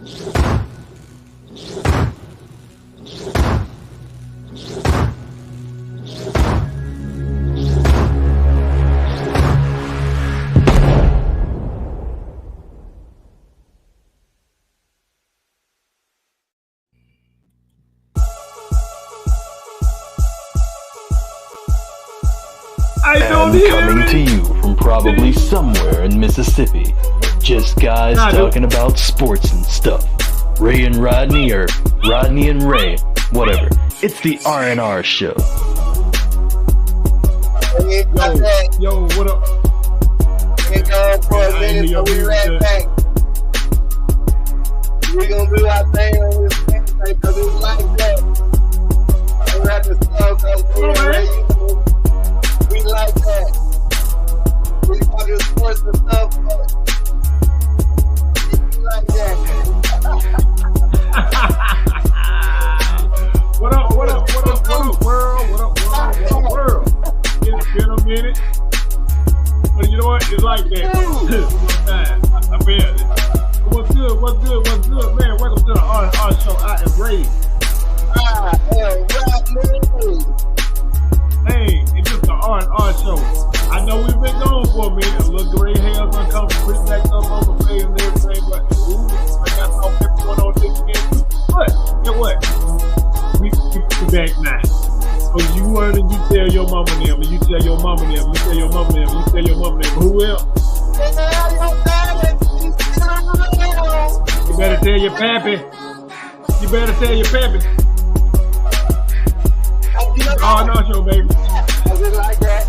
And coming to you from probably somewhere in Mississippi, just guys talking about sports and stuff. Ray and Rodney, or Rodney and Ray, whatever. It's the R&R Show. Yo, what up? Been gone for a minute, so we right back. We gonna do our thing on this Wednesday because it's like that. We have to smoke on TV. We like that. We talking sports and stuff, but we like that. What up, world? What up, world? It's been a minute. But you know what? It's like that. I bet. What's good, man? Welcome to the R&R Show. I am Ray. Hey, it's just the R&R Show. I know we've been gone for a minute. A little gray hair gonna come pretty back up on the face and everything, but I got all everyone on this again too. But guess what? We back now. So you learn and you tell your mama them, and you tell your mama them, you tell your mama them, you tell your mama them. Who else? You better tell your pappy. You better tell your pappy. Oh, no, show, baby. Like that.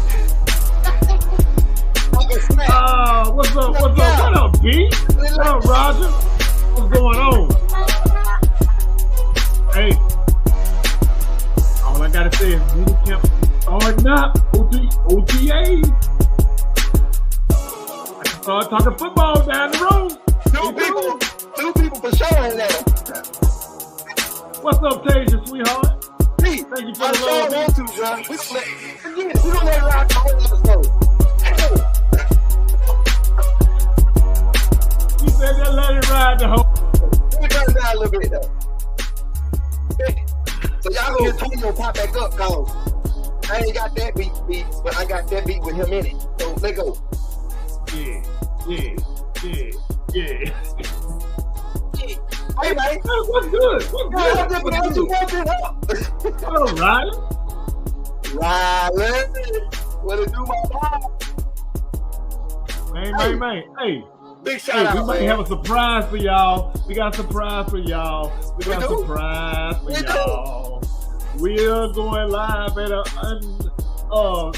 What's up? What up, B? What up, Roger? What's going on? Hey, all I gotta say is mini camp starting up. OTA. I can start talking football down the road. Two people for sure in there. What's up, Tasia, sweetheart? Thank you for the love. Want to, John. We don't let it rock the whole episode. You said that let it ride the whole. Let me turn it down a little bit, though. So y'all gonna hear Tonio pop back up, cause I ain't got that beat, but I got that beat with him in it. So let go. Yeah. Hey, man. What's good? What's Hello, Riley. What it do, my dog? Man. Hey. Big shout out, we might have a surprise for y'all. We got a surprise for y'all. We are going live at a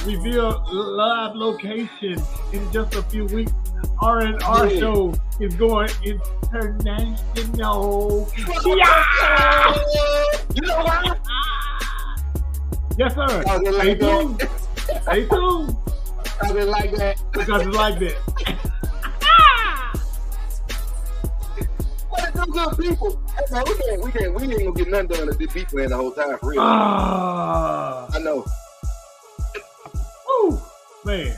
reveal live location in just a few weeks. R&R Show is going international. Yeah! You know why? Yes, sir. Stay tuned. I didn't like that. Because it's like that. What it do, good people? Hey, man, we ain't gonna get nothing done if this beat playing the whole time for real. I know. Woo, man.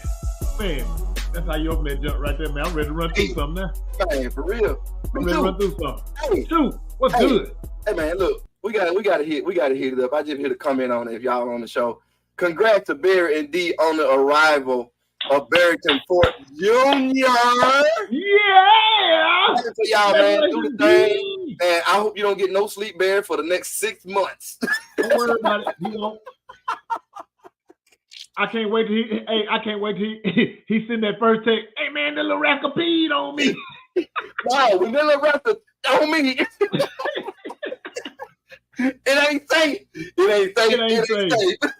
That's how you open that jump right there, man. I'm ready to run through something now. Man, for real. I'm ready to run through something. Hey. Shoot, what's good? Hey, man, look, we gotta hit it up. I just hit a comment on it if y'all on the show. Congrats to Barry and D on the arrival of Barrington Fort Jr. Yeah! To y'all, man, do the thing. And I hope you don't get no sleep, Barry, for the next 6 months. Don't worry about it. You know, I can't wait till he send that first text. Hey, man, the little rascal peed on me. Wow, we little rascal on me. It ain't safe. It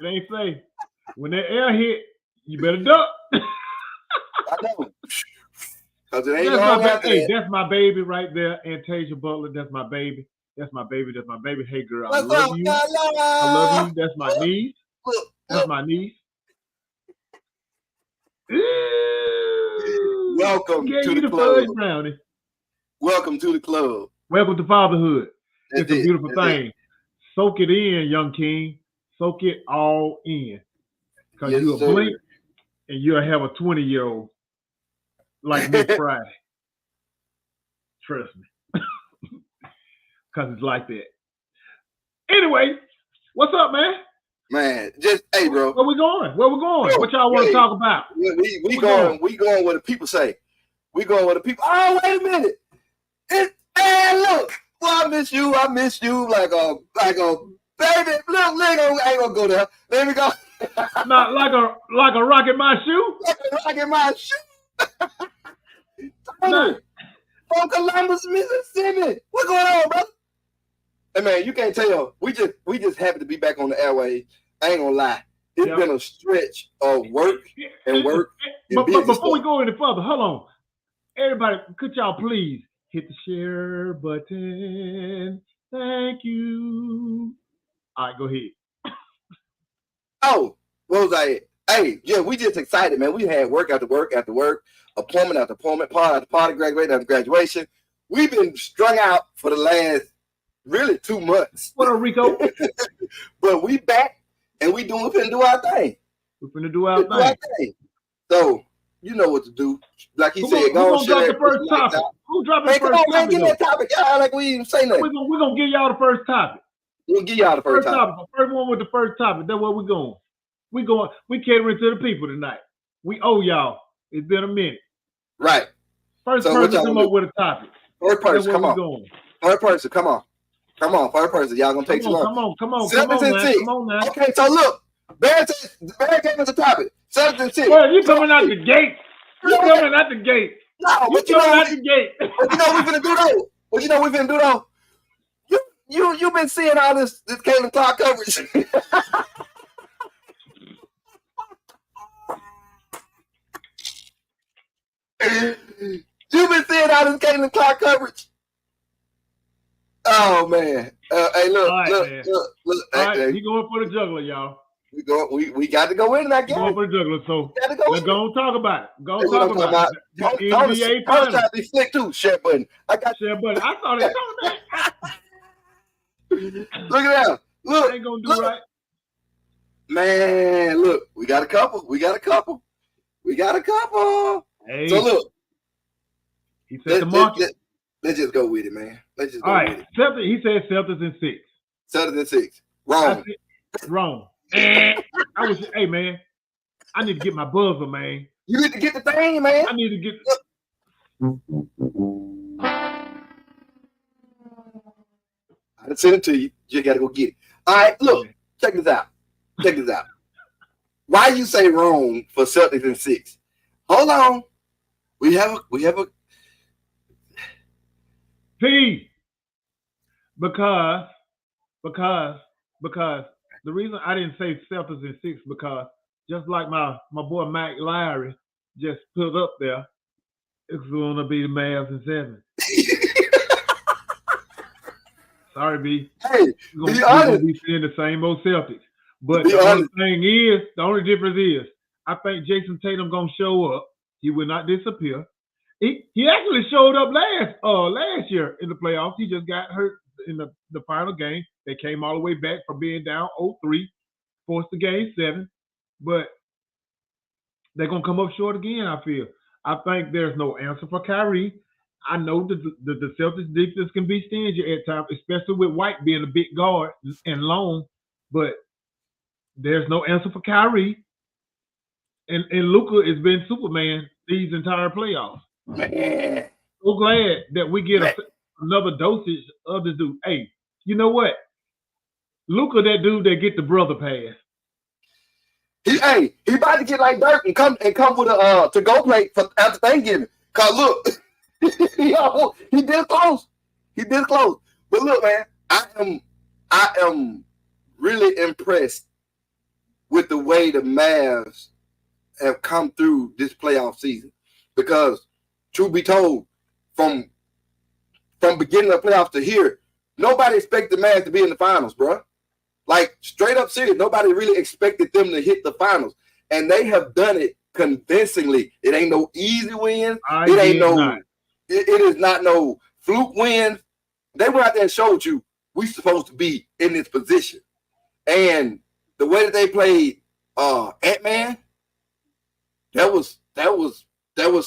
ain't safe. When that air hit, you better duck. I know. Cause it ain't that's my baby right there, Antasia Butler. That's my baby. Hey, girl, I love you. That's my niece. That's my niece. Welcome to the club. Brownie. Welcome to the club. Welcome to fatherhood. It's a beautiful That's thing. Soak it in, young king. Soak it all in. Because you'll blink and you'll have a 20-year-old like Miss Friday. Trust me. because it's like that. Anyway, what's up, man? Man, just hey, bro. Where we going? Bro, what y'all want to talk about? We going where the people say. We going where the people. Oh, wait a minute. Hey, look. Well, I miss you like a baby. Look, I ain't gonna go there. Let me go. Not like a rock in my shoe. Like a rock in my shoe. From Columbus, Mississippi. What's going on, brother? Hey man, you can't tell. We just happy to be back on the airwaves. I ain't gonna lie. It's been a stretch of work. But before we go any further, hold on. Everybody, could y'all please hit the share button? Thank you. All right, go ahead. Oh, what was I? Hey, yeah, we just excited, man. We had work after work after work, appointment after appointment, party after party, graduation after graduation. We've been strung out for the last really 2 months. What up, Rico? But we back and we finna do our thing. We're finna do our thing. So you know what to do. Like he said, go on, drop the first topic. Who dropping the first topic? Man, give me that topic. Y'all like we even say nothing. We're gonna give y'all the first topic. We'll give y'all the first topic. The first one with the first topic. That's where we're going. We catering to the people tonight. We owe y'all. It's been a minute. Right. First person come up with a topic. First person, come on. First person, come on. Come on, first person. Y'all gonna take too long. Come on, man. Okay, so look. Barry gave us a topic. 7th and 6th. Well, you coming out the gate. You coming out the gate. No, but you know what we finna do though? What you know we finna do though? You've been seeing all this Caitlin Clark coverage. You've been seeing all this Caitlin Clark coverage. Oh man! Hey, look! All right, hey, he going for the juggler, y'all. We got to go in that game. Going for the juggler, so let's go and talk about it. Go and talk about it. NBA Finals. Try to be slick too. Share button. I got share button. I saw that. Look at that. Look. Ain't gonna do right. Man, look. We got a couple. Hey. So look. He said the market. Let's just go with it, man. Let's just go with it. He said Celtics in 6. Celtics in 6. Wrong. Wrong. Hey man, I need to get my buzzer, man. You need to get the thing, man. I need to get. I done sent it to you. You gotta go get it. All right, look. Check this out. Why you say wrong for Celtics in 6? Hold on. We have a. P. Because the reason I didn't say Celtics in 6 because just like my boy Mike Lowry just put up there, it's going to be the Mavs in 7. Sorry, B. Hey, we're going to be seeing the same old Celtics. But the only difference is, I think Jason Tatum going to show up. He will not disappear. He actually showed up last year in the playoffs. He just got hurt in the final game. They came all the way back from being down 0-3, forced the game 7. But they're going to come up short again, I feel. I think there's no answer for Kyrie. I know that the Celtics defense can be stingy at times, especially with White being a big guard and long. But there's no answer for Kyrie. And Luka has been Superman these entire playoffs. Man. So glad that we get another dosage of this dude. Hey, you know what? Luka, that dude that get the brother pass. He about to get like Dirk and come with a to-go plate for after Thanksgiving. Cause look, he did close. But look, man, I am really impressed with the way the Mavs have come through this playoff season. Because truth be told, from beginning of the playoffs to here, nobody expected the Mavs to be in the finals, bro. Like, straight up serious, nobody really expected them to hit the finals. And they have done it convincingly. It ain't no easy wins. It is not no fluke wins. They went out there and showed you we supposed to be in this position. And the way that they played Ant-Man, that was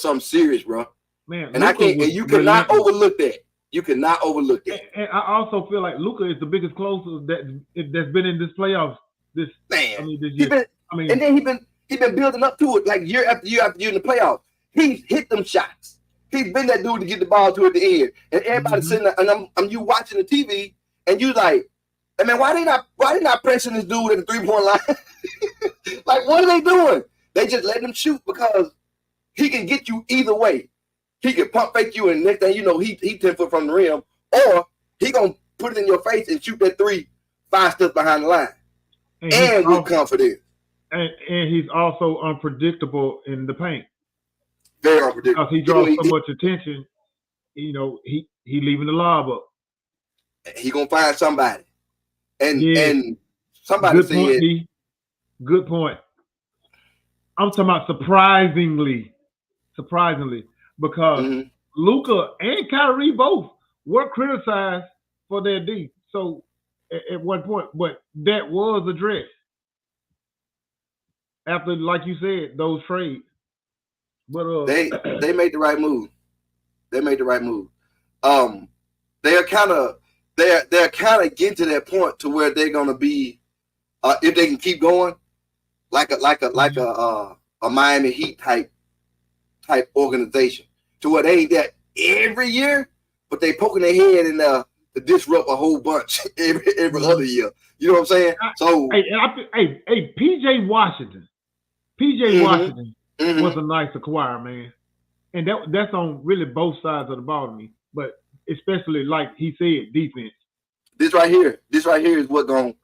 something serious, bro. Man, and you cannot overlook that. You cannot overlook that. And I also feel like Luka is the biggest closer that's been in this playoffs. This year. And then he been building up to it like year after year after year in the playoffs. He's hit them shots. He's been that dude to get the ball to at the end. And everybody sitting there, and I'm you watching the TV, and you like, I mean, why they not pressing this dude at the 3-point line? Like, what are they doing? They just let him shoot because he can get you either way. He can pump fake you, and next thing you know, he 10 foot from the rim, or he gonna put it in your face and shoot that 3 5 steps behind the line, and with confidence. And he's also unpredictable in the paint. Very unpredictable because he draws so much attention. You know, he leaving the lob up. He gonna find somebody, and somebody good said, point, D. Good point. I'm talking about surprisingly, because Luka and Kyrie both were criticized for their D. So at one point, but that was addressed after, like you said, those trades. But they made the right move. They made the right move. They're kind of getting to that point to where they're gonna be, if they can keep going, like a Miami Heat type organization, to where they ain't that every year, but they poking their head in to disrupt a whole bunch every other year. You know what I'm saying? So hey, PJ Washington was a nice acquire, man, and that's on really both sides of the ball to me, but especially like he said, defense. This right here is what I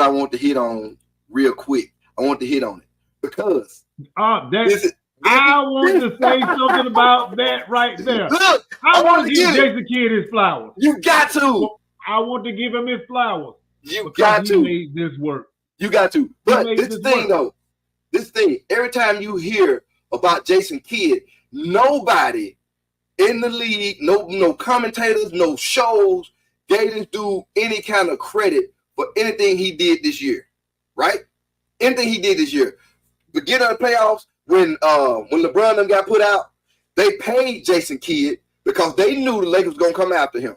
want to hit on real quick. I want to hit on it because I want to say something about that right there. Look, I want to give Jason Kidd his flowers. You got to. I want to give him his flowers. You got to. He made this work. You got to. But this thing, every time you hear about Jason Kidd, nobody in the league, no commentators, no shows gave this dude any kind of credit for anything he did this year, right? Anything he did this year. Beginning of the playoffs, when LeBron them got put out, they paid Jason Kidd because they knew the Lakers was gonna come after him.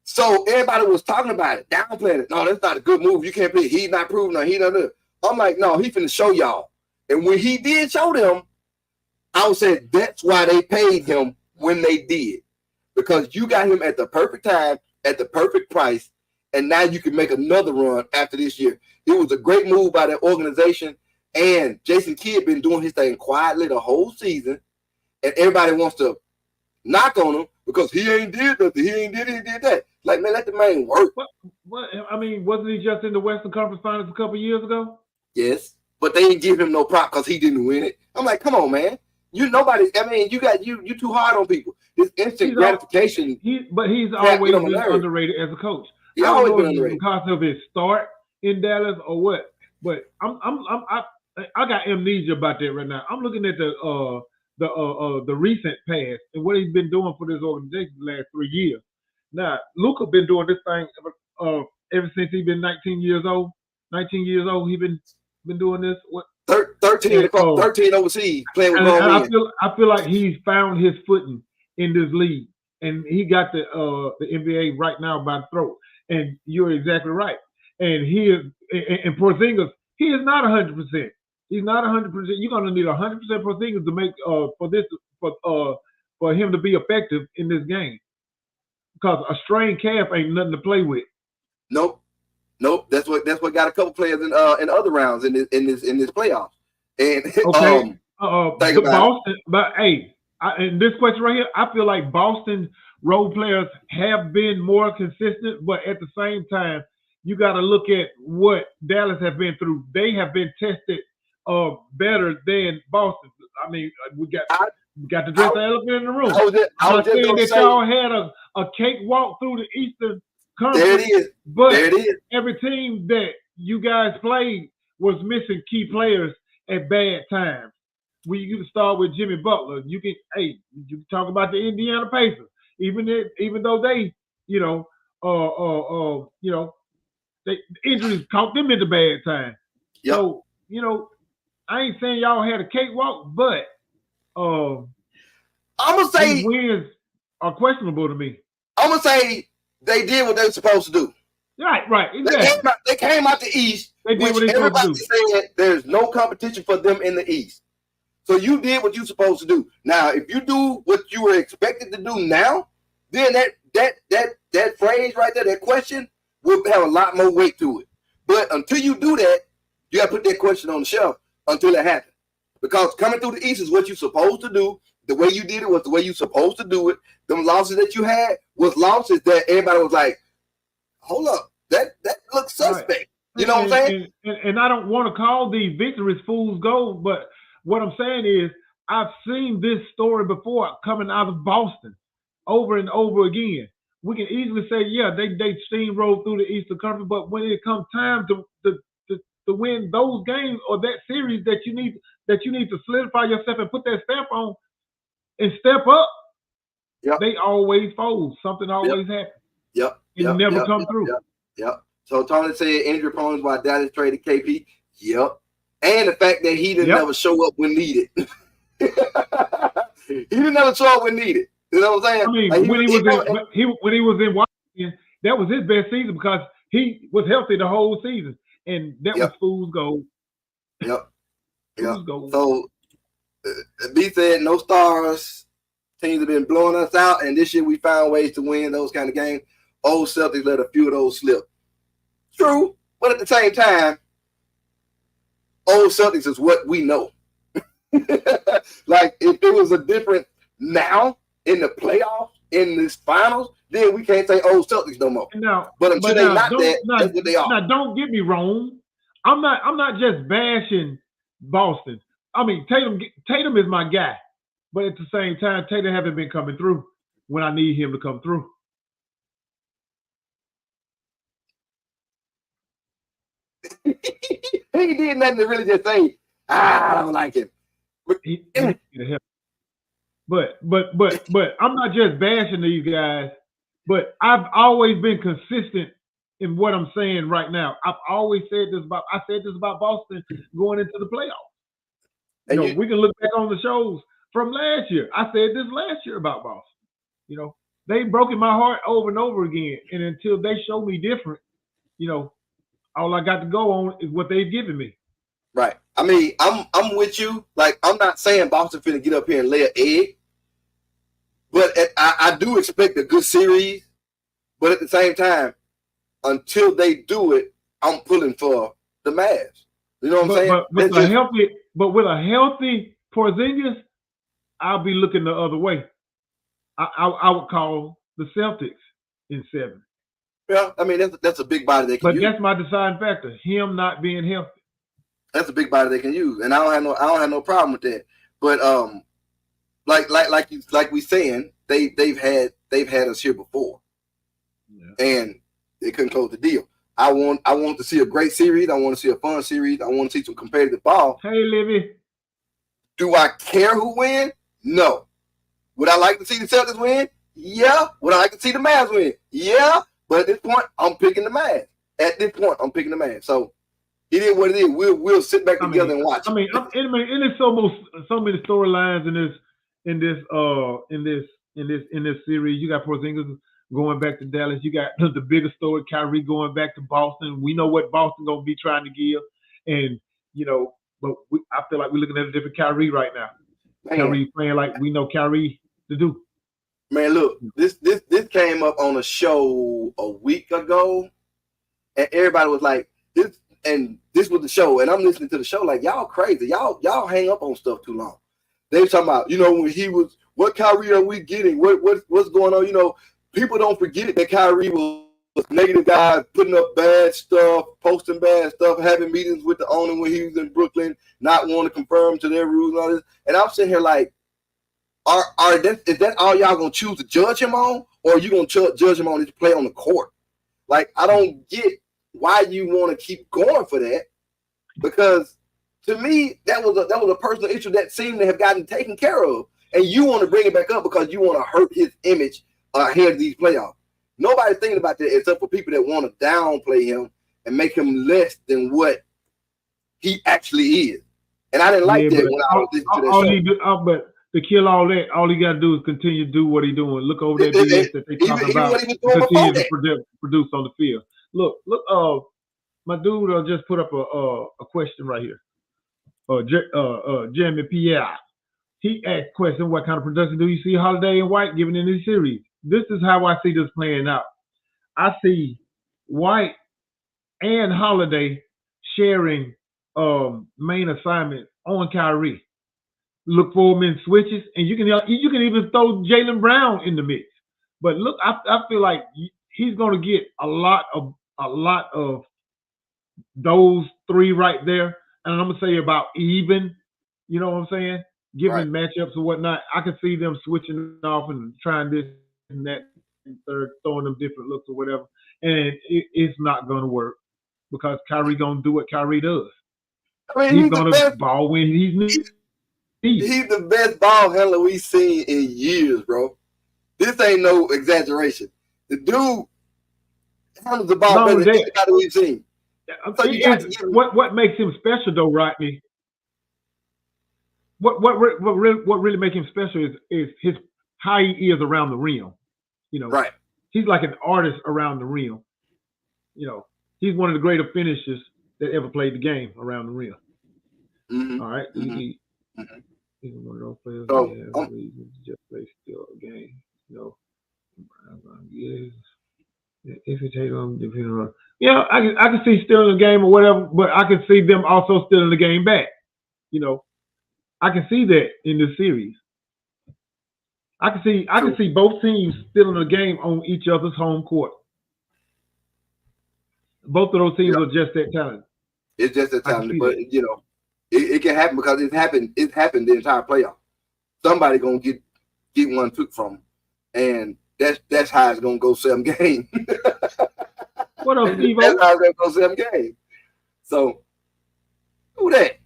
So everybody was talking about it, downplaying it. No, that's not a good move. You can't play. He's not proving nothing. He done it. I'm like, no, he finna show y'all. And when he did show them, I would say that's why they paid him when they did. Because you got him at the perfect time, at the perfect price, and now you can make another run after this year. It was a great move by that organization, and Jason Kidd been doing his thing quietly the whole season, and everybody wants to knock on him because he ain't did nothing. He ain't did that. Like, man, let the man work. What? I mean, wasn't he just in the Western Conference Finals a couple years ago? Yes, but they didn't give him no prop because he didn't win it. I'm like, come on, man. You too hard on people. This instant gratification. He's always been underrated as a coach. He's always been underrated because of his start in Dallas or what. But I got amnesia about that right now. I'm looking at the recent past and what he's been doing for this organization the last 3 years. Now, Luka been doing this thing ever since he's been 19 years old. 19 years old, he been doing this. What? 13 overseas playing with grown men. I feel like he's found his footing in this league, and he got the NBA right now by the throat. And you're exactly right. And he is, and Porzingis, he is not 100%. He's not 100%. You're gonna need 100% Porzingis to make for him to be effective in this game. Because a strained calf ain't nothing to play with. Nope. That's what got a couple players in other rounds in this playoffs. And okay, Boston. But hey, in this question right here, I feel like Boston role players have been more consistent, but at the same time, you got to look at what Dallas have been through. They have been tested better than Boston. I mean, we got to dress the elephant in the room. I'm not saying that y'all had a cakewalk through the Eastern Conference. There it is. But there it is. Every team that you guys played was missing key players at bad times. You can start with Jimmy Butler. You can talk about the Indiana Pacers, even though they, they injuries caught them into bad time. Yep. So I ain't saying y'all had a cakewalk, but I'm gonna say wins are questionable to me. I'm gonna say they did what they were supposed to do. Right, exactly. They came out the East, they did which what they everybody said there's no competition for them in the East. So you did what you're supposed to do. Now, if you do what you were expected to do now, then that phrase right there, that question, will have a lot more weight to it. But until you do that, you got to put that question on the shelf until it happens. Because coming through the East is what you're supposed to do. The way you did it was the way you're supposed to do it. The losses that you had was losses that everybody was like, hold up, that looks suspect. Right. You know what I'm saying? And I don't want to call these victories fool's gold, but what I'm saying is I've seen this story before coming out of Boston over and over again. We can easily say, yeah, they steamrolled through the Eastern Conference, but when it comes time to win those games or that series that you need to solidify yourself and put that stamp on and step up, they always fold. Something always happens. It never come through. So Tony said injury prone is why Dallas traded KP. And the fact that he didn't ever show up when needed. He didn't ever show up when needed. You know what I'm saying? I mean, like when he was in Washington, that was his best season because he was healthy the whole season, and that was fool's gold. Fool's gold. So B said no stars. Teams have been blowing us out, and this year we found ways to win those kind of games. Old Celtics let a few of those slip. True, but at the same time, old Celtics is what we know. Like if it was a different now in the playoffs, in this finals, then we can't say old Celtics no more. But until they're not that, that's what they are. Now, don't get me wrong. I'm not just bashing Boston. I mean, Tatum is my guy, but at the same time, Tatum haven't been coming through when I need him to come through. He did nothing to really just say, I don't like him. But I'm not just bashing these guys, but I've always been consistent in what I'm saying right now. I said this about Boston going into the playoffs. We can look back on the shows from last year. I said this last year about Boston. They broken my heart over and over again. And until they show me different, all I got to go on is what they've given me. Right. I mean, I'm with you. Like, I'm not saying Boston finna get up here and lay an egg, but I do expect a good series. But at the same time, until they do it, I'm pulling for the Mavs. You know what I'm saying? With a healthy Porzingis, I'll be looking the other way. I would call the Celtics in 7. Yeah, I mean that's a big body they can use. But that's my deciding factor: him not being healthy. That's a big body they can use, and I don't have no problem with that. But like we saying, they've had us here before, and they couldn't close the deal. I want to see a great series. I want to see a fun series. I want to see some competitive ball. Hey, Livy. Do I care who wins? No. Would I like to see the Celtics win? Yeah. Would I like to see the Mavs win? Yeah. But at this point, I'm picking the Mavs. So it is what it is. We'll sit back together and watch. And there's so many storylines in this series. You got Porzingis going back to Dallas. You got the bigger story, Kyrie going back to Boston. We know what Boston gonna be trying to give, and but I feel like we're looking at a different Kyrie right now. Man. Kyrie playing like we know Kyrie to do. Man, look, this came up on a show a week ago, and everybody was like, this was the show, and I'm listening to the show like, y'all crazy. Y'all hang up on stuff too long. They were talking about, when he was, what Kyrie are we getting? What's going on? People don't forget it that Kyrie was a negative guy, putting up bad stuff, posting bad stuff, having meetings with the owner when he was in Brooklyn, not wanting to conform to their rules and all this. And I'm sitting here like, is that all y'all gonna choose to judge him on, or are you gonna judge him on his play on the court? Like, I don't get why you want to keep going for that, because to me that was a personal issue that seemed to have gotten taken care of, and you want to bring it back up because you want to hurt his image ahead of these playoffs. Nobody's thinking about that except for people that want to downplay him and make him less than what he actually is. And I didn't like that when I was listening to that show. to kill all that, all he got to do is continue to do what he's doing. Look over that BS that they talking about. Continue to produce on the field. Look. My dude just put up a question right here. Jeremy Pierre. He asked a question: what kind of production do you see Holiday and White giving in this series? This is how I see this playing out. I see White and Holiday sharing main assignment on Kyrie. Look for him in switches, and you can even throw Jaylen Brown in the mix. But look, I feel like he's going to get a lot of those three right there, and I'm gonna say about even. You know what I'm saying? Given matchups or whatnot, I can see them switching off and trying this and that and third, throwing them different looks or whatever, and it's not gonna work because Kyrie gonna do what Kyrie does. I mean, he's gonna ball when he's needed. He's the best ball handler we've seen in years, bro. This ain't no exaggeration. The dude handles the ball better than anybody we've seen. So what makes him special though, Rodney? What really makes him special is his how he is around the rim. You know, he's like an artist around the rim. You know, he's one of the greater finishers that ever played the game around the rim. Mm-hmm. All right, he's one of those players that just play still a game. You know, if you take on depending on. Yeah, I can see stealing the game or whatever, but I can see them also stealing the game back. You know, I can see that in this series. I can see both teams stealing the game on each other's home court. Both of those teams are just that talented. It's just that talented, but you know, it can happen because it happened. It happened the entire playoff. Somebody gonna get one took from them, and that's how it's gonna go 7 games. What up, Steve? That's how it's gonna go 7 games. So who that?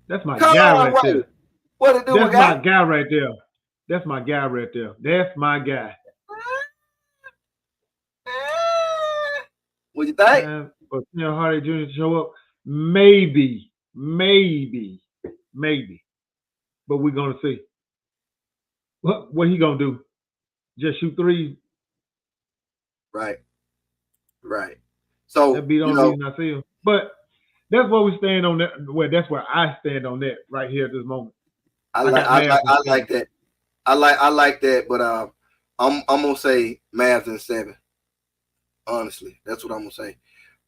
That's my guy right there. What it do? That's my guy right there. That's my guy right there. That's my guy. What you think? For Hardaway Jr. to show up, maybe, but we're gonna see. What he gonna do? Just shoot threes? Right. So that'd be the only reason I see him. But that's where we stand on that. Well, that's where I stand on that right here at this moment. I like that. I like that. But I'm gonna say Mavs in 7. Honestly, that's what I'm gonna say.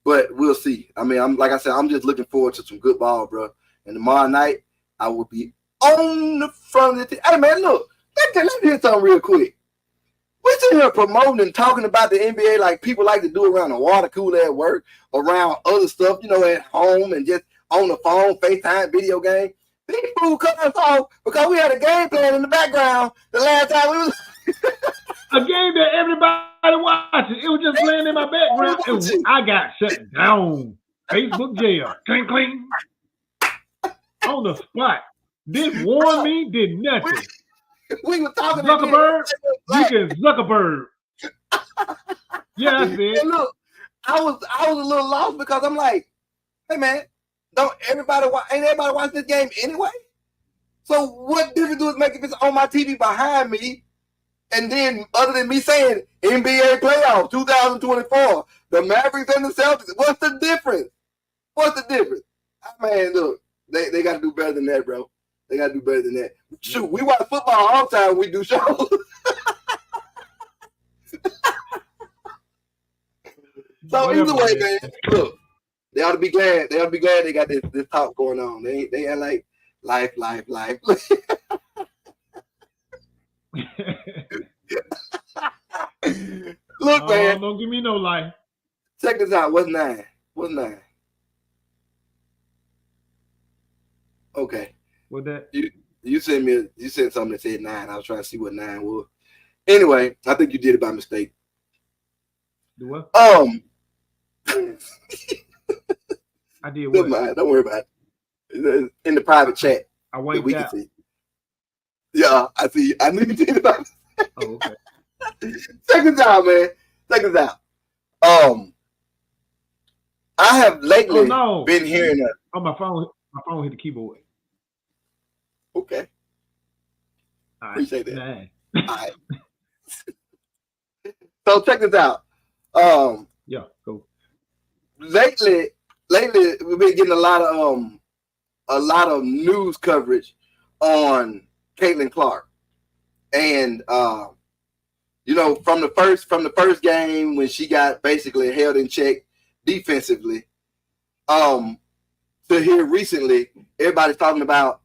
But we'll see. I mean, I'm just looking forward to some good ball, bro. And tomorrow night, I will be on the front of the. Hey, man, look. Let's hear something real quick. We're sitting here promoting and talking about the NBA like people like to do around the water cooler at work, around other stuff, you know, at home and just on the phone, FaceTime, video game. These fools cut us off because we had a game plan in the background the last time we was a game that everybody watching. It was just playing in my background. And I got shut down. Facebook jail. Cling, cling. On the spot. Didn't warn me, did nothing. We were talking Zuckerberg. You can Zuckerberg. Yeah, that's it. And look, I was a little lost because I'm like, hey man, ain't everybody watch this game anyway? So what difference does it make if it's on my TV behind me? And then other than me saying NBA playoff 2024, the Mavericks and the Celtics, what's the difference? Man, look, they got to do better than that, bro. They got to do better than that. Shoot, we watch football all the time when we do shows. So either way, man, look, they ought to be glad. They ought to be glad they got this talk going on. They ain't like life. Look, man. Don't give me no life. Check this out. What's 9? Okay. What that? You sent something that said 9. I was trying to see what 9 was. Anyway, I think you did it by mistake. Do what? I did what? Don't worry about it. In the private chat. I waited. We can see. Yeah, I see. I knew you did it by mistake. Oh, okay. Check this out, man. Check this out. I have lately been hearing my phone hit the keyboard. Okay. Appreciate that. Nice. All right. So check this out. Yeah, go. Lately we've been getting a lot of news coverage on Caitlin Clark, and you know, from the first game when she got basically held in check defensively, to here recently, everybody's talking about,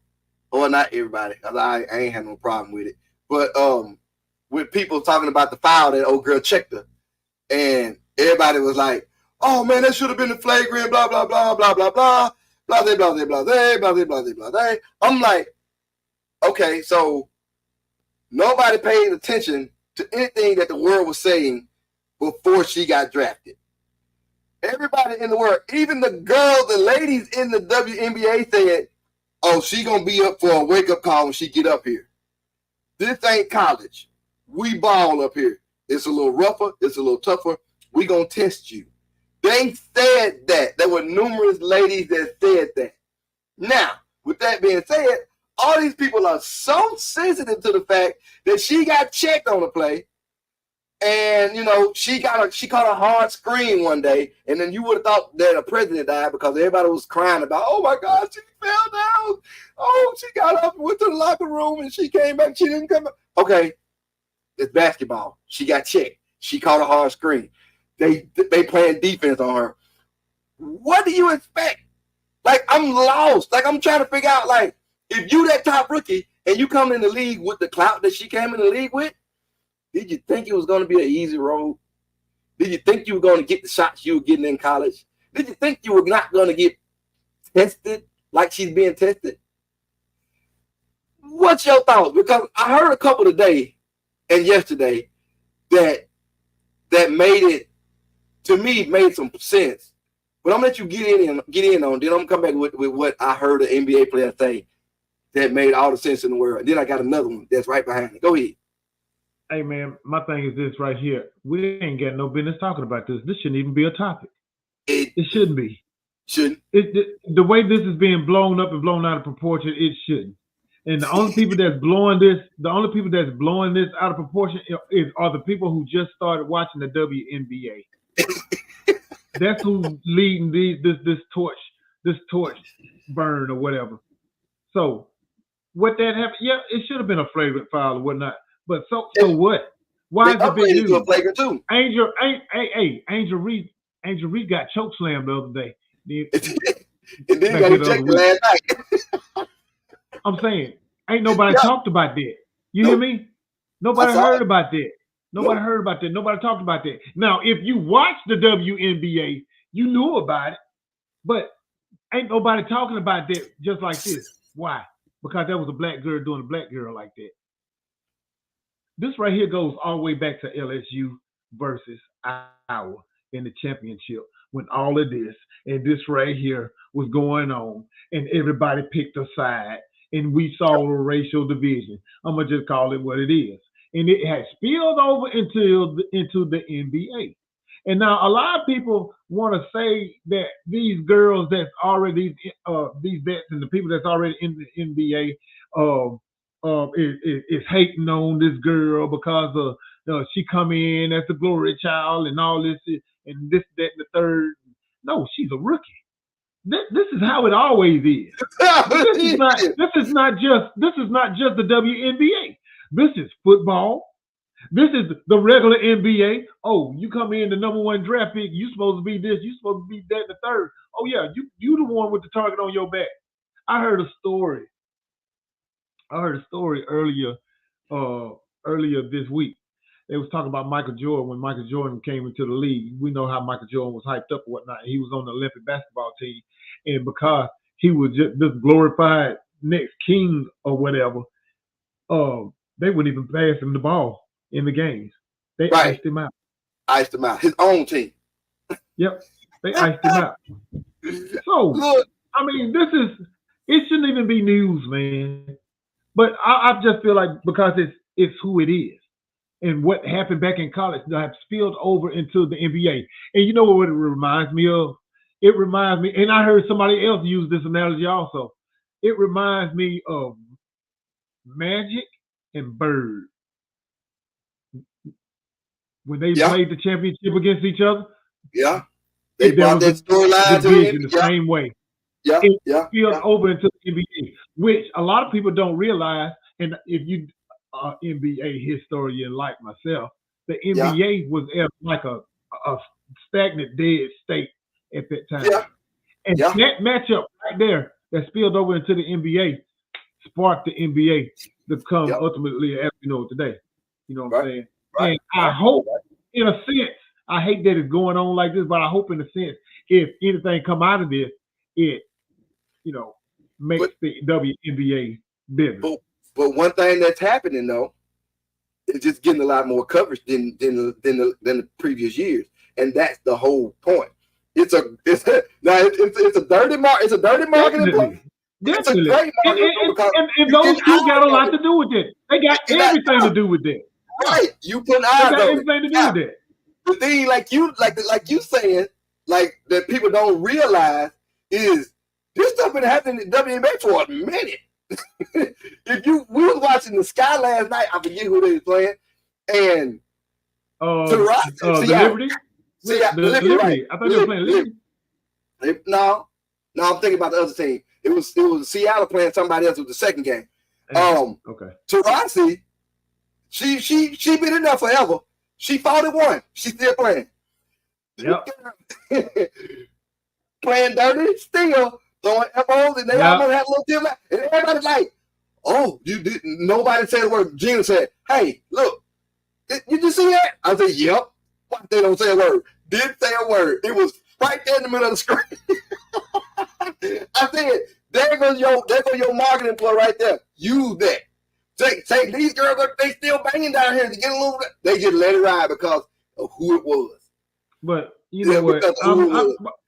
or not everybody, because I ain't had no problem with it, but with people talking about the foul that old girl checked her, and everybody was like, "Oh man, that should have been a flagrant, blah blah blah blah blah blah, blah blah blah blah blah blah blah blah blah." I'm like, okay, so nobody paid attention to anything that the world was saying before she got drafted. Everybody in the world, even the ladies in the WNBA said, "Oh, she gonna be up for a wake-up call when she get up here. This ain't college. We ball up here. It's a little rougher, it's a little tougher. We gonna test you." They said that. There were numerous ladies that said that. Now, with that being said, all these people are so sensitive to the fact that she got checked on the play, and you know she caught a hard screen one day, and then you would have thought that a president died because everybody was crying about, "Oh my God, she fell down. Oh, she got up and went to the locker room, and she came back. She didn't come back." Okay, it's basketball. She got checked. She caught a hard screen. They playing defense on her. What do you expect? Like, I'm lost. Like, I'm trying to figure out, like, if you that top rookie and you come in the league with the clout that she came in the league with, did you think it was going to be an easy road? Did you think you were going to get the shots you were getting in college? Did you think you were not going to get tested like she's being tested? What's your thoughts? Because I heard a couple today and yesterday that made it, to me, made some sense. But I'm gonna let you get in on. Then I'm gonna come back with what I heard an NBA player say that made all the sense in the world. And then I got another one that's right behind it. Go ahead. Hey man, my thing is this right here. We ain't got no business talking about this. This shouldn't even be a topic. It shouldn't be. Shouldn't. The way this is being blown up and blown out of proportion, it shouldn't. And the only people that's blowing this out of proportion are the people who just started watching the WNBA. That's who's leading this torch burn or whatever. So what that happened? Yeah, it should have been a flagrant foul or whatnot. But so what? Why is it big news? Flagrant too. Angel Reed got choke slammed the other day. And then got ejected last night. I'm saying, ain't nobody talked about that. You hear me? Nobody heard about that. Nobody heard about that. Nobody talked about that. Now, if you watched the WNBA, you knew about it, but ain't nobody talking about that just like this. Why? Because that was a black girl doing a black girl like that. This right here goes all the way back to LSU versus Iowa in the championship when all of this and this right here was going on and everybody picked a side and we saw a racial division. I'm going to just call it what it is. And it has spilled over into the NBA. And now a lot of people want to say that these girls that's already these vets and the people that's already in the NBA is hating on this girl because she come in as the glory child and all this and this, that, and the third. No, she's a rookie. This is how it always is. This is not just the WNBA. This is football. This is the regular NBA. Oh, you come in the number one draft pick. You supposed to be this. You supposed to be that. The third. Oh yeah, you the one with the target on your back. I heard a story earlier this week. They was talking about Michael Jordan when Michael Jordan came into the league. We know how Michael Jordan was hyped up and whatnot. He was on the Olympic basketball team, and because he was just this glorified next king or whatever, they wouldn't even pass him the ball in the games. They iced him out. Iced him out. His own team. Yep. They iced him out. So, I mean, it shouldn't even be news, man. But I just feel like because it's who it is. And what happened back in college have spilled over into the NBA. And you know what it reminds me of? It reminds me, and I heard somebody else use this analogy also. It reminds me of Magic and Bird. When they played the championship against each other. Yeah. They brought that storyline to him the same way. Yeah. It spilled over into the NBA, which a lot of people don't realize. And if you NBA historian like myself, the NBA was like a stagnant, dead state at that time. Yeah. And that matchup right there that spilled over into the NBA sparked the NBA to come ultimately as we know it today. You know what I'm saying? Right. And I hope, in a sense, I hate that it's going on like this, but I hope in a sense, if anything come out of this, it, makes the WNBA bigger. But one thing that's happening though, is just getting a lot more coverage than the previous years, and that's the whole point. It's a dirty marketing play. Definitely. And those two got a lot to do with it. They got everything to do with that. Right. You put eyes on it. Everything to do with that. The thing like you saying, like that people don't realize is this stuff been happening in the WNBA for a minute. We was watching the Sky last night, I forget who they was playing, and the Liberty? Liberty. Right. I thought they were playing Liberty. No, I'm thinking about the other team. It was Seattle playing somebody else with the second game. Okay. Taurasi, she been in there forever. She fought and won. She's still playing. Yep. Playing dirty, still throwing elbows, and they almost had a little deal. And everybody's like, "Oh, you didn't." Nobody said a word. Gina said, "Hey, look, you just see that?" I said, "Yep." Why they don't say a word? Didn't say a word. It was right there in the middle of the screen. I said, "There goes your marketing play right there. Use that. Say these girls, they still banging down here to get a little bit." They just let it ride because of who it was. But you know what?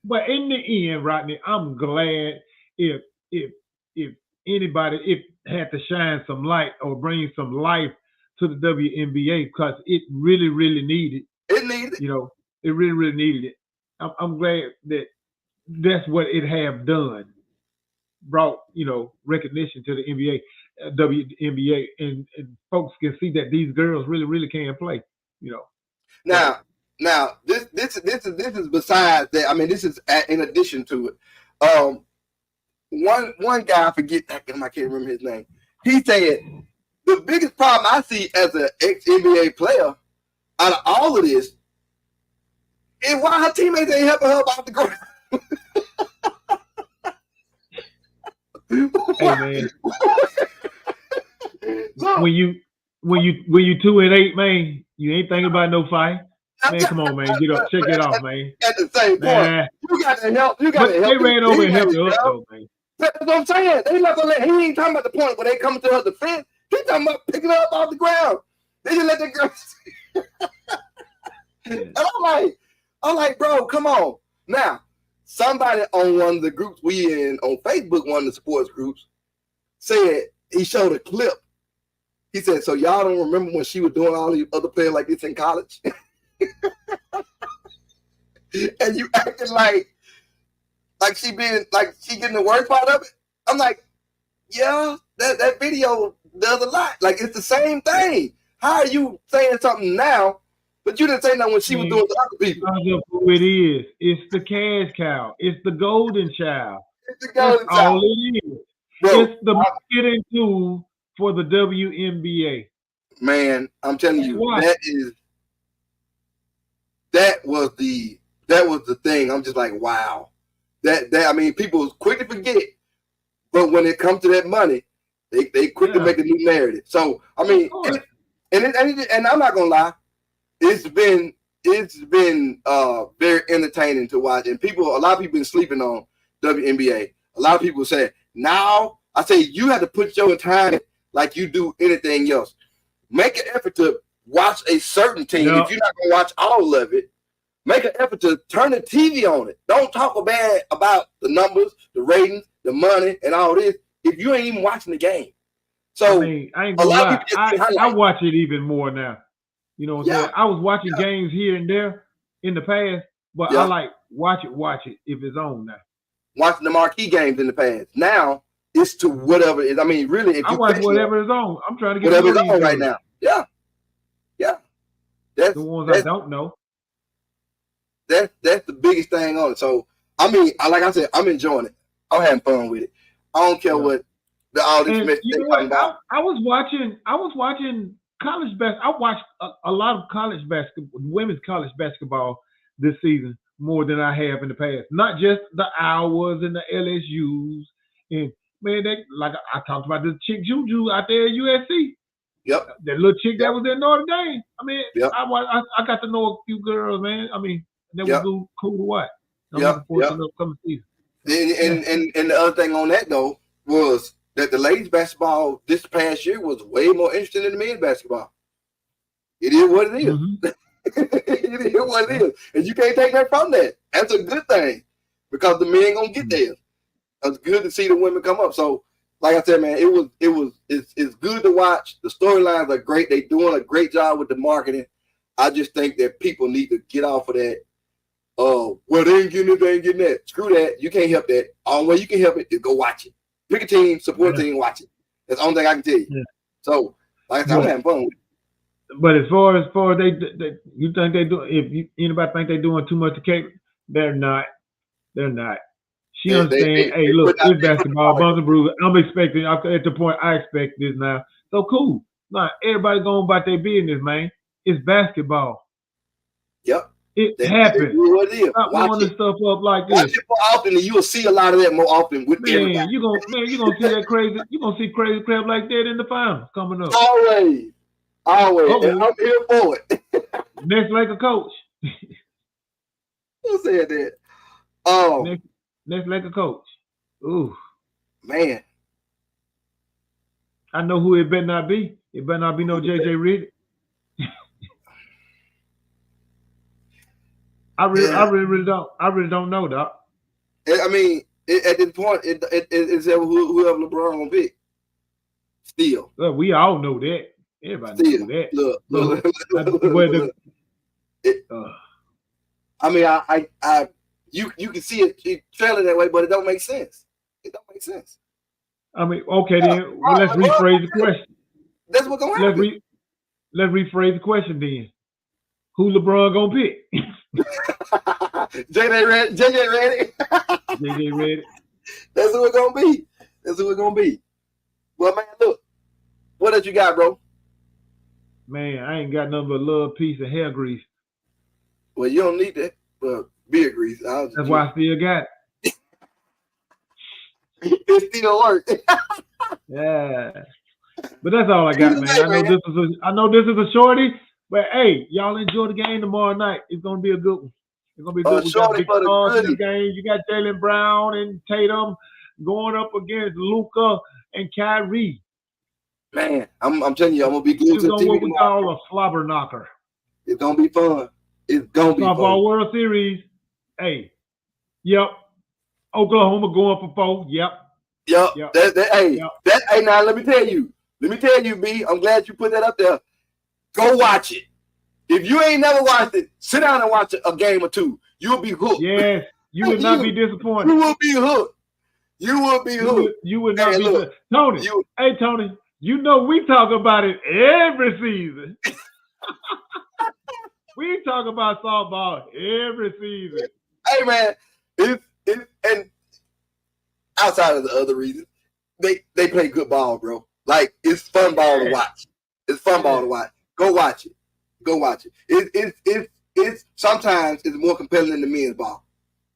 But in the end, Rodney, I'm glad if anybody had to shine some light or bring some life to the WNBA because it really, really needed. It needed. It really, really needed it. I'm glad that that's what it have done. Brought recognition to the NBA, WNBA, and folks can see that these girls really, really can play. Now this is besides that. I mean, this is in addition to it. One guy, I can't remember his name. He said the biggest problem I see as an ex-NBA player out of all of this is why her teammates ain't helping her off the ground. Hey man, when you 2-8, man, you ain't thinking about no fight. Man, come on, man, get up, check it off, man. At the same point, you got to help. They ran over and helped her up, though, man. That's what I'm saying. They not gonna let. He ain't talking about the point where they come to her defense. He talking about picking her up off the ground. They just let the girl. And I'm like, bro, come on. Now, somebody on one of the groups we in on Facebook, one of the sports groups, said he showed a clip. He said, "So y'all don't remember when she was doing all these other players like this in college?" And you acting like she getting the worst part of it. I'm like, yeah, that video does a lot. Like it's the same thing. How are you saying something now, but you didn't say nothing when she was doing to other people? Who it is? It's the cash cow. It's the golden child. It's the golden That's child. all it is. Bro, it's the marketing tool for the WNBA. Man, I'm telling you, that was the thing. I'm just like, wow. That I mean, people quick to forget, but when it comes to that money, they quick to make a new narrative. So I mean, and I'm not gonna lie, it's been very entertaining to watch, and a lot of people been sleeping on WNBA. A lot of people say now, I say you have to put your time like you do anything else. Make an effort to watch a certain team. If you're not gonna watch all of it, make an effort to turn the TV on it. Don't talk bad about the numbers, the ratings, the money, and all this if you ain't even watching the game. So I ain't gonna lie. I watch it even more now. You know what I'm saying? I was watching games here and there in the past, but I like watch it if it's on now. Watching the marquee games in the past. Now It's to whatever it is. I mean, really, if I watch whatever is on. I'm trying to get whatever is on right now. Yeah. That's the ones I don't know. That's the biggest thing on it. So I mean, like I said, I'm enjoying it. I'm having fun with it. I don't care what all this mess they talking about. I was watching college basketball. I watched a lot of college basketball, women's college basketball this season more than I have in the past. Not just the Iowas and the LSUs. And man, like I talked about this chick Juju out there at USC. Yep. That little chick that was in Notre Dame. I mean, yep. I got to know a few girls, man. I mean, that was cool to watch. I'm looking forward to the upcoming season. And the other thing on that though was that the ladies basketball this past year was way more interesting than the men's basketball. It is what it is. Mm-hmm. It is what it is, and you can't take that from that. That's a good thing because the men gonna get there. It's good to see the women come up. So, like I said, man, it's good to watch. The storylines are great. They're doing a great job with the marketing. I just think that people need to get off of that. Well, they ain't getting it, they ain't getting that. Screw that. You can't help that. Only way you can help it is go watch it. Pick a team, support a team, watch it. That's the only thing I can tell you. Yeah. So, like I said, I'm having fun with it. But as far as they you think they do? If anybody think they're doing too much to Kate, they're not. They're not. She understands. Hey, look, it's basketball, bumps and bruises. I'm expecting at the point I expect this now. So cool. Nah, everybody going about their business, man. It's basketball. Yep. It happens. Stop blowing this stuff up like this. Watch it more often, and you will see a lot of that more often with everybody. You're gonna see that crazy. You're gonna see crazy crap like that in the finals coming up. Always. And I'm here for it. Next like a coach. Who said that? Next like a coach. Ooh. Man. I know who it better not be. It better not be no JJ Redick. I really don't know, Doc. I mean, at this point, it's whoever LeBron gonna pick. Still. Well, we all know that. Everybody knows that. Look. I mean, you can see it trailing that way, but it don't make sense. It don't make sense. I mean, okay, then let's rephrase the question. That's what's gonna happen. Let's rephrase the question then. Who LeBron gonna pick? JJ Redick. JJ Redick. That's who it's gonna be. Well, man, look. What else you got, bro? Man, I ain't got nothing but a little piece of hair grease. Well, you don't need that. Well, beard grease. That's why I still got it. It still works. Yeah. But that's all I got, man. I know this is a shorty, but hey, y'all enjoy the game tomorrow night. It's gonna be a good one. It's gonna be good. We got big stars in the game. You got Jaylen Brown and Tatum going up against Luka and Kyrie. Man, I'm telling you, I'm gonna be glued to the TV. What we call a slobber knocker. It's gonna be fun. It's gonna be fun. Softball World Series. Hey, yep. Oklahoma going for 4. Yep. Hey, now let me tell you, B. I'm glad you put that up there. Go watch it. If you ain't never watched it, sit down and watch a game or two. You'll be hooked. Yes, you will not be disappointed. You will be hooked. You will be hooked. You will not be hooked. Tony. Hey, Tony. You know we talk about it every season. We talk about softball every season. Hey man, it's and outside of the other reasons, they play good ball, bro. Like it's fun ball to watch. It's fun ball to watch. Go watch it. It's sometimes it's more compelling than the men's ball.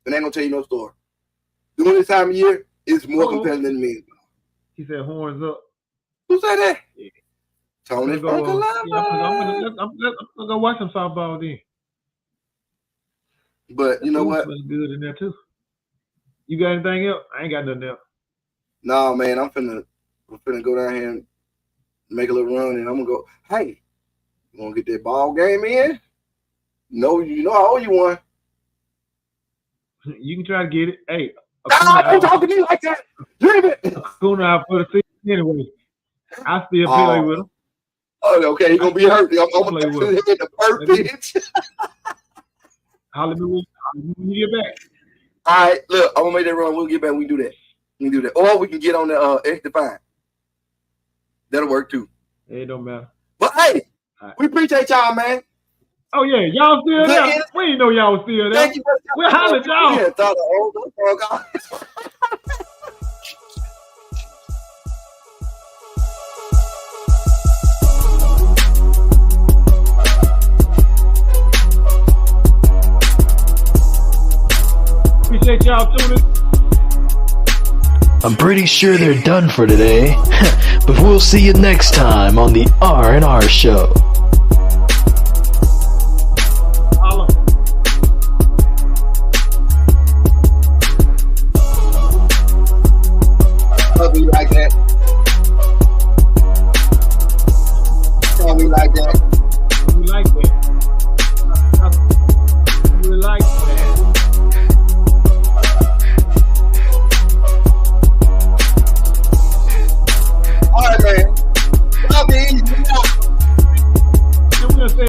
And I ain't gonna tell you no story. During this time of year, it's more compelling than the men's ball. He said horns up. Who said that? Yeah. Tony Funkalava. I'm gonna go watch some softball then. But you know what? Smells good in there too. You got anything else? I ain't got nothing else. No, man. I'm finna go down here and make a little run, and I'm gonna go. Hey, you wanna get that ball game in? No, you know I owe you one. You can try to get it. Hey, I ain't talking to you like that. Leave it. Acuna out for the season anyway. I still play with him. Oh, okay. He's gonna be hurt. I'm gonna play with him. The perfect. Hallelujah. Get back. All right, look, I'm gonna make that run. We'll get back. We do that. We can do that. Or we can get on the extra fine. That'll work too. It don't matter. But hey, we appreciate y'all, man. Oh yeah, y'all still there? We didn't know y'all was still there. Thank you for We'll holler at y'all. Yeah, thought the old dog. Appreciate y'all tuning. I'm pretty sure they're done for today, but we'll see you next time on the R&R Show.